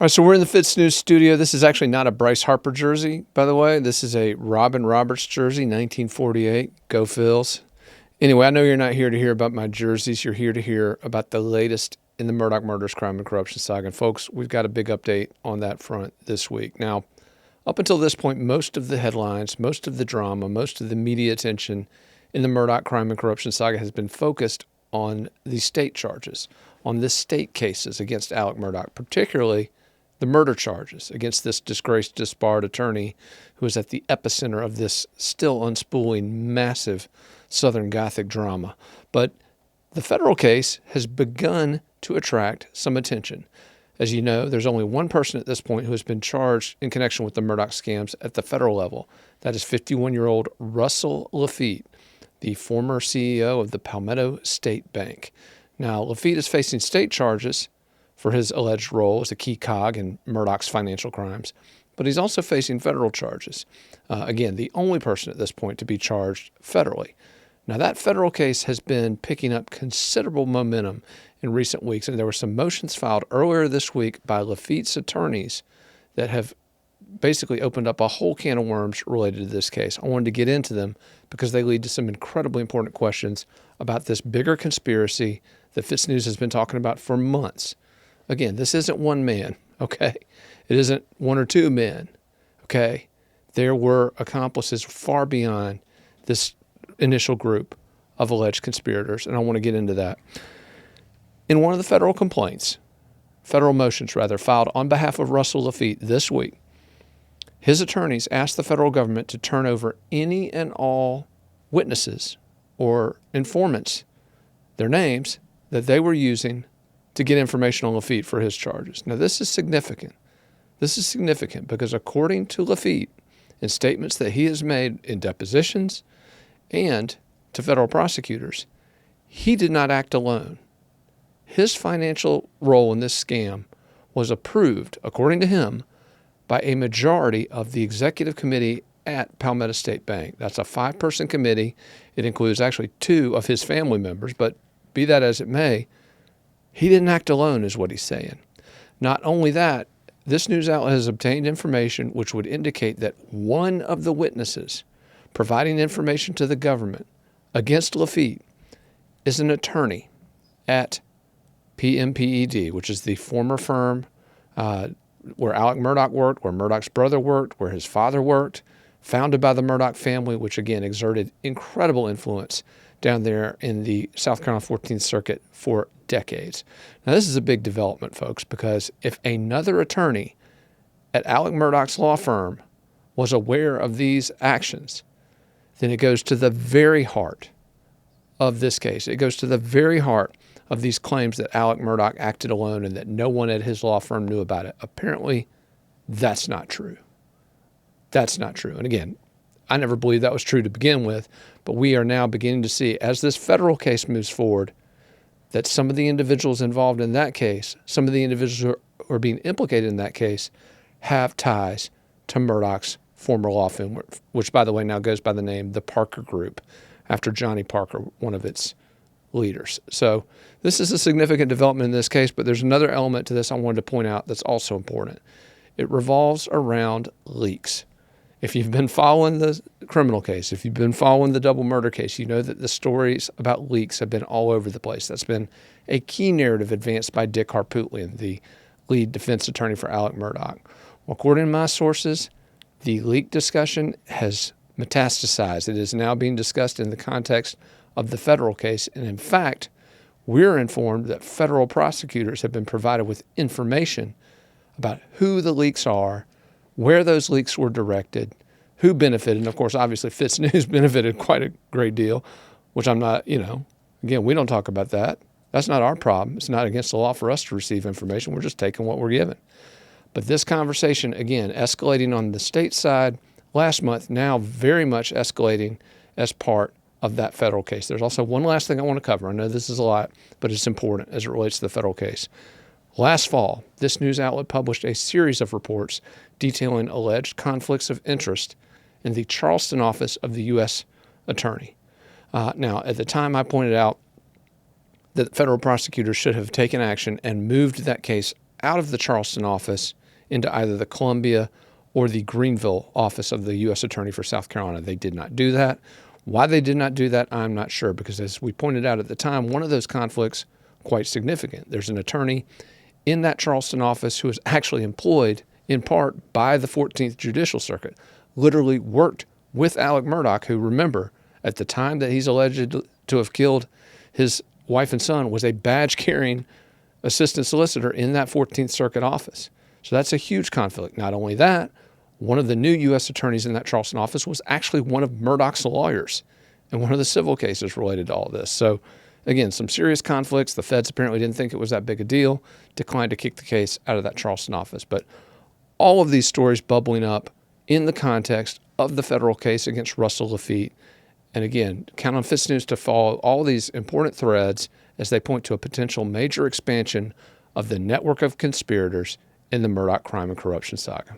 All right, so we're in the FITSNews studio. This is actually not a Bryce Harper jersey, by the way. This is a Robin Roberts jersey, 1948. Go Phils. Anyway, I know you're not here to hear about my jerseys. You're here to hear about the latest in the Murdaugh murders, crime, and corruption saga. And folks, we've got a big update on that front this week. Now, up until this point, most of the headlines, most of the drama, most of the media attention in the Murdaugh crime and corruption saga has been focused on the state charges, on the state cases against Alec Murdaugh, particularly the murder charges against this disgraced, disbarred attorney who is at the epicenter of this still unspooling, massive Southern Gothic drama. But the federal case has begun to attract some attention. As you know, there's only one person at this point who has been charged in connection with the Murdaugh scams at the federal level. That is 51-year-old Russell Laffitte, the former CEO of the Palmetto State Bank. Now, Laffitte is facing state charges for his alleged role as a key cog in Murdaugh's financial crimes, but he's also facing federal charges. Again, the only person at this point to be charged federally. Now, that federal case has been picking up considerable momentum in recent weeks, and there were some motions filed earlier this week by Laffitte's attorneys that have basically opened up a whole can of worms related to this case. I wanted to get into them because they lead to some incredibly important questions about this bigger conspiracy that FITSNews has been talking about for months. Again, this isn't one man, okay? It isn't one or two men, okay? There were accomplices far beyond this initial group of alleged conspirators, and I want to get into that. In one of the federal motions filed on behalf of Russell Laffitte this week, his attorneys asked the federal government to turn over any and all witnesses or informants, their names, that they were using to get information on Laffitte for his charges. Now, this is significant. This is significant because according to Laffitte, in statements that he has made in depositions and to federal prosecutors, he did not act alone. His financial role in this scam was approved, according to him, by a majority of the executive committee at Palmetto State Bank. That's a 5-person committee. It includes actually 2 of his family members, but be that as it may, he didn't act alone is what he's saying. Not only that, this news outlet has obtained information which would indicate that one of the witnesses providing information to the government against Laffitte is an attorney at PMPED, which is the former firm where Alec Murdaugh worked, where Murdaugh's brother worked, where his father worked, founded by the Murdaugh family, which again exerted incredible influence down there in the South Carolina 14th Circuit for decades. Now, this is a big development, folks, because if another attorney at Alec Murdaugh's law firm was aware of these actions, then it goes to the very heart of this case. It goes to the very heart of these claims that Alec Murdaugh acted alone and that no one at his law firm knew about it. Apparently, that's not true. That's not true. And again, I never believed that was true to begin with, but we are now beginning to see, as this federal case moves forward, that some of the individuals involved in that case, some of the individuals who are being implicated in that case, have ties to Murdaugh's former law firm, which, by the way, now goes by the name the Parker Group, after Johnny Parker, one of its leaders. So this is a significant development in this case, but there's another element to this I wanted to point out that's also important. It revolves around leaks. If you've been following the criminal case, if you've been following the double murder case, you know that the stories about leaks have been all over the place. That's been a key narrative advanced by Dick Harpootlian, the lead defense attorney for Alec Murdaugh. Well, according to my sources, the leak discussion has metastasized. It is now being discussed in the context of the federal case. And in fact, we're informed that federal prosecutors have been provided with information about who the leaks are, where those leaks were directed, who benefited. And of course, obviously, FITSNews benefited quite a great deal, which I'm not, again, we don't talk about that. That's not our problem. It's not against the law for us to receive information. We're just taking what we're given. But this conversation, again, escalating on the state side last month, now very much escalating as part of that federal case. There's also one last thing I want to cover. I know this is a lot, but it's important as it relates to the federal case. Last fall, this news outlet published a series of reports detailing alleged conflicts of interest in the Charleston office of the U.S. Attorney. Now, at the time, I pointed out that federal prosecutors should have taken action and moved that case out of the Charleston office into either the Columbia or the Greenville office of the U.S. Attorney for South Carolina. They did not do that. Why they did not do that, I'm not sure, because as we pointed out at the time, one of those conflicts quite significant. There's an attorney in that Charleston office who is actually employed in part by the 14th Judicial Circuit, literally worked with Alec Murdaugh, who, remember, at the time that he's alleged to have killed his wife and son, was a badge-carrying assistant solicitor in that 14th Circuit office. So that's a huge conflict. Not only that, one of the new U.S. attorneys in that Charleston office was actually one of Murdaugh's lawyers in one of the civil cases related to all this. So, again, some serious conflicts. The feds apparently didn't think it was that big a deal, declined to kick the case out of that Charleston office. But all of these stories bubbling up in the context of the federal case against Russell Laffitte. And again, count on FITSNews to follow all these important threads as they point to a potential major expansion of the network of conspirators in the Murdaugh crime and corruption saga.